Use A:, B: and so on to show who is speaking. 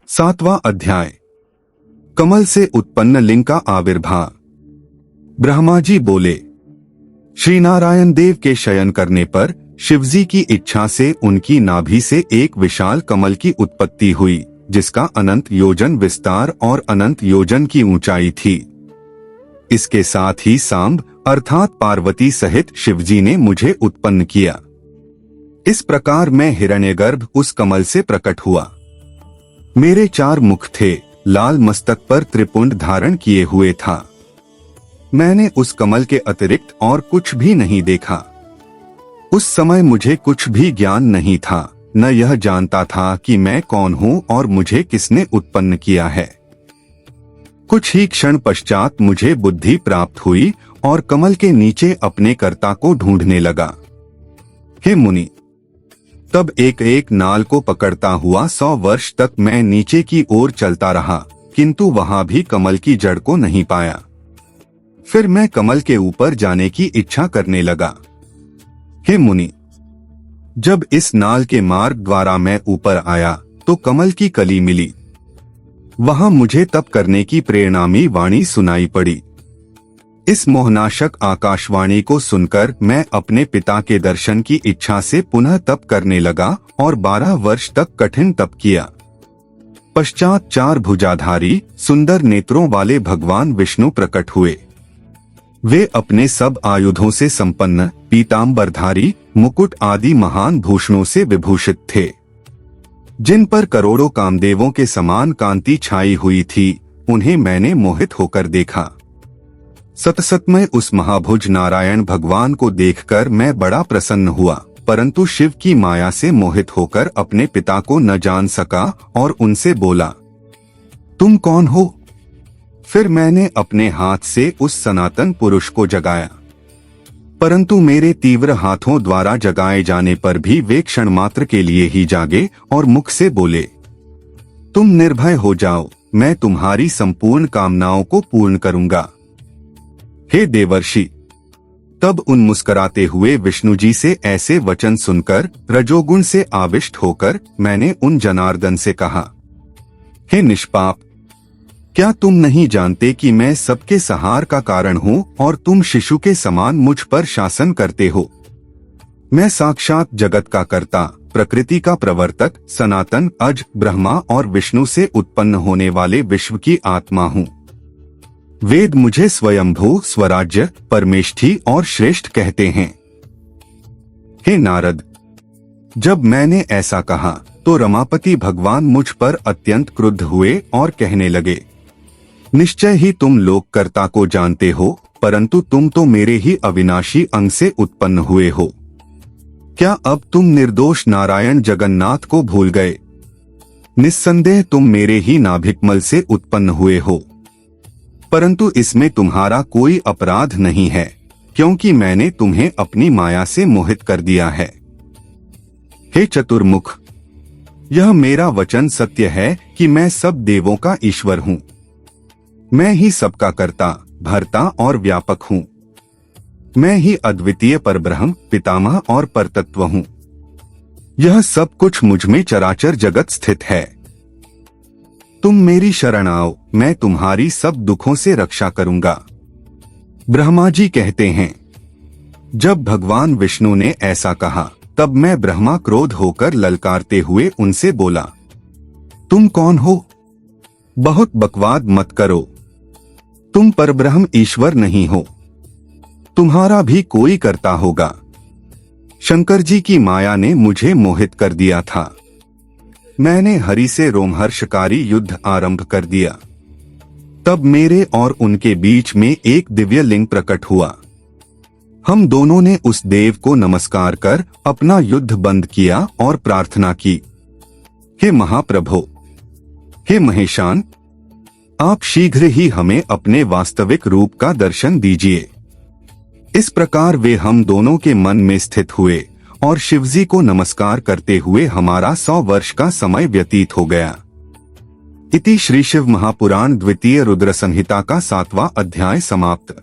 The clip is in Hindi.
A: सातवां अध्याय। कमल से उत्पन्न लिंग का आविर्भाव। ब्रह्मा जी बोले, श्री नारायण देव के शयन करने पर शिवजी की इच्छा से उनकी नाभि से एक विशाल कमल की उत्पत्ति हुई, जिसका अनंत योजन विस्तार और अनंत योजन की ऊंचाई थी। इसके साथ ही सांब अर्थात पार्वती सहित शिवजी ने मुझे उत्पन्न किया। इस प्रकार मैं हिरण्यगर्भ उस कमल से प्रकट हुआ। मेरे 4 मुख थे, लाल मस्तक पर त्रिपुंड धारण किए हुए था। मैंने उस कमल के अतिरिक्त और कुछ भी नहीं देखा। उस समय मुझे कुछ भी ज्ञान नहीं था, न यह जानता था कि मैं कौन हूँ और मुझे किसने उत्पन्न किया है। कुछ ही क्षण पश्चात मुझे बुद्धि प्राप्त हुई और कमल के नीचे अपने कर्ता को ढूंढने लगा। हे मुनि, तब एक एक नाल को पकड़ता हुआ 100 वर्ष तक मैं नीचे की ओर चलता रहा, किंतु वहां भी कमल की जड़ को नहीं पाया। फिर मैं कमल के ऊपर जाने की इच्छा करने लगा। हे मुनि, जब इस नाल के मार्ग द्वारा मैं ऊपर आया तो कमल की कली मिली। वहां मुझे तप करने की प्रेरणामी वाणी सुनाई पड़ी। इस मोहनाशक आकाशवाणी को सुनकर मैं अपने पिता के दर्शन की इच्छा से पुनः तप करने लगा और 12 वर्ष तक कठिन तप किया। पश्चात 4 भुजाधारी सुंदर नेत्रों वाले भगवान विष्णु प्रकट हुए। वे अपने सब आयुधों से संपन्न, पीतांबरधारी, मुकुट आदि महान भूषणों से विभूषित थे, जिन पर करोड़ों कामदेवों के समान कांति छाई हुई थी। उन्हें मैंने मोहित होकर देखा। सतसतमय उस महाभुज नारायण भगवान को देखकर मैं बड़ा प्रसन्न हुआ, परंतु शिव की माया से मोहित होकर अपने पिता को न जान सका और उनसे बोला, तुम कौन हो? फिर मैंने अपने हाथ से उस सनातन पुरुष को जगाया, परंतु मेरे तीव्र हाथों द्वारा जगाए जाने पर भी वे क्षण मात्र के लिए ही जागे और मुख से बोले, तुम निर्भय हो जाओ, मैं तुम्हारी संपूर्ण कामनाओं को पूर्ण करूंगा। हे देवर्षि, तब उन मुस्कुराते हुए विष्णु जी से ऐसे वचन सुनकर रजोगुण से आविष्ट होकर मैंने उन जनार्दन से कहा, हे निष्पाप, क्या तुम नहीं जानते कि मैं सबके संहार का कारण हूँ और तुम शिशु के समान मुझ पर शासन करते हो? मैं साक्षात जगत का कर्ता, प्रकृति का प्रवर्तक, सनातन, अज, ब्रह्मा और विष्णु से उत्पन्न होने वाले विश्व की आत्मा हूँ। वेद मुझे स्वयंभू, स्वराज्य, परमेष्ठी और श्रेष्ठ कहते हैं। हे नारद, जब मैंने ऐसा कहा तो रमापति भगवान मुझ पर अत्यंत क्रुद्ध हुए और कहने लगे, निश्चय ही तुम लोककर्ता को जानते हो, परंतु तुम तो मेरे ही अविनाशी अंग से उत्पन्न हुए हो। क्या अब तुम निर्दोष नारायण जगन्नाथ को भूल गए? निस्संदेह तुम मेरे ही नाभिकमल से उत्पन्न हुए हो, परंतु इसमें तुम्हारा कोई अपराध नहीं है, क्योंकि मैंने तुम्हें अपनी माया से मोहित कर दिया है। हे चतुर्मुख, यह मेरा वचन सत्य है कि मैं सब देवों का ईश्वर हूँ। मैं ही सबका कर्ता, भर्ता और व्यापक हूँ। मैं ही अद्वितीय परब्रह्म, पितामह और परतत्व हूँ। यह सब कुछ मुझ में चराचर जगत स्थित है। तुम मेरी शरण आओ, मैं तुम्हारी सब दुखों से रक्षा करूंगा। ब्रह्मा जी कहते हैं, जब भगवान विष्णु ने ऐसा कहा तब मैं ब्रह्मा क्रोध होकर ललकारते हुए उनसे बोला, तुम कौन हो? बहुत बकवाद मत करो। तुम परब्रह्म ईश्वर नहीं हो। तुम्हारा भी कोई कर्ता होगा। शंकर जी की माया ने मुझे मोहित कर दिया था। मैंने हरि से रोमहर्षकारी युद्ध आरंभ कर दिया। तब मेरे और उनके बीच में एक दिव्य लिंग प्रकट हुआ। हम दोनों ने उस देव को नमस्कार कर अपना युद्ध बंद किया और प्रार्थना की, हे महाप्रभो, हे महेशान, आप शीघ्र ही हमें अपने वास्तविक रूप का दर्शन दीजिए। इस प्रकार वे हम दोनों के मन में स्थित हुए और शिवजी को नमस्कार करते हुए हमारा 100 वर्ष का समय व्यतीत हो गया। इति श्री शिव महापुराण द्वितीय रुद्र संहिता का 7वां अध्याय समाप्त।